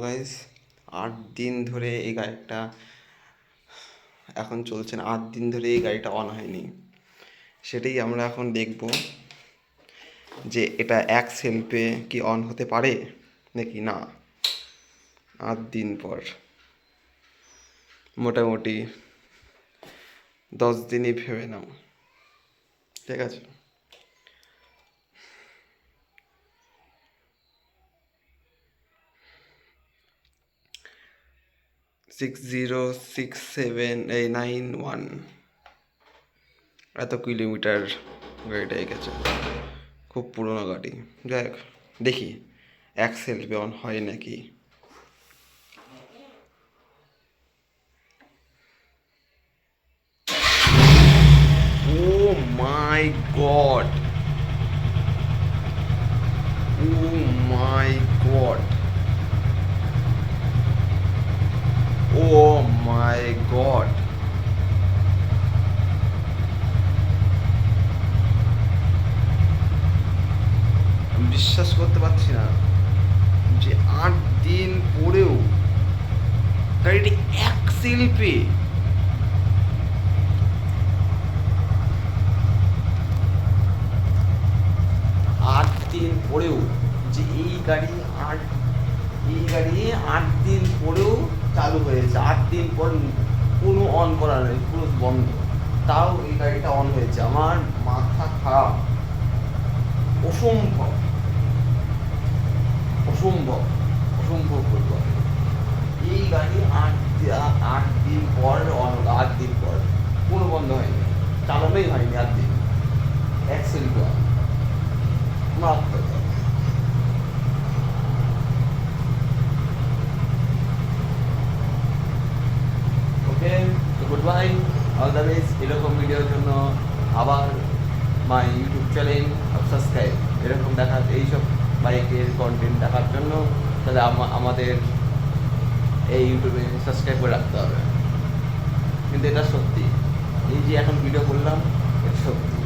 Guys, 8 দিন ধরে এই গাড়িটা এখন চলছে না। 8 দিন ধরে এই গাড়িটা অন হয়নি। সেটাই আমরা এখন দেখব যে এটা এক সেলফে কি অন হতে পারে নাকি না। 8 দিন পর মোটামুটি 10 দিনই ভেবে নাও, ঠিক আছে। 606791 এত কিলোমিটার গাড়িটা এগেছে, খুব পুরোনো গাড়ি। যাই হোক, দেখি এক সেলফে অন হয় নাকি। ও মাই গড, ও মাই গড, ও মাই গড। আমি বিশ্বাস করতে পারছি না যে 8 দিন পরেও গাড়িটি এক সেলফে। 8 দিন পরেও যে এই গাড়ি 8 দিন পরেও চালু হয়েছে। 8 দিন পর কোনো অন করা নেই, পুরো বন্ধ, তাও এই গাড়িটা অন হয়েছে। আমার মাথা খারাপ, অসম্ভব অসম্ভব অসম্ভব বলবো আমি। এই গাড়ি 8 দিন পর অন হলো। 8 দিন পর কোনো বন্ধ হয়নি, চালানোই হয়নি। 8 দিন এক সেলফি অন, মারাত্মক। ওকে, তো good bye, all the best. এরকম ভিডিওর জন্য আবার মাই ইউটিউব চ্যানেল সাবস্ক্রাইব। এরকম দেখার, এইসব বাইকের কন্টেন্ট দেখার জন্য তাহলে আমাদের এই ইউটিউবে সাবস্ক্রাইব করে রাখতে হবে। কিন্তু এটা সত্যি, এই যে এখন ভিডিও করলাম, এটা সত্যি।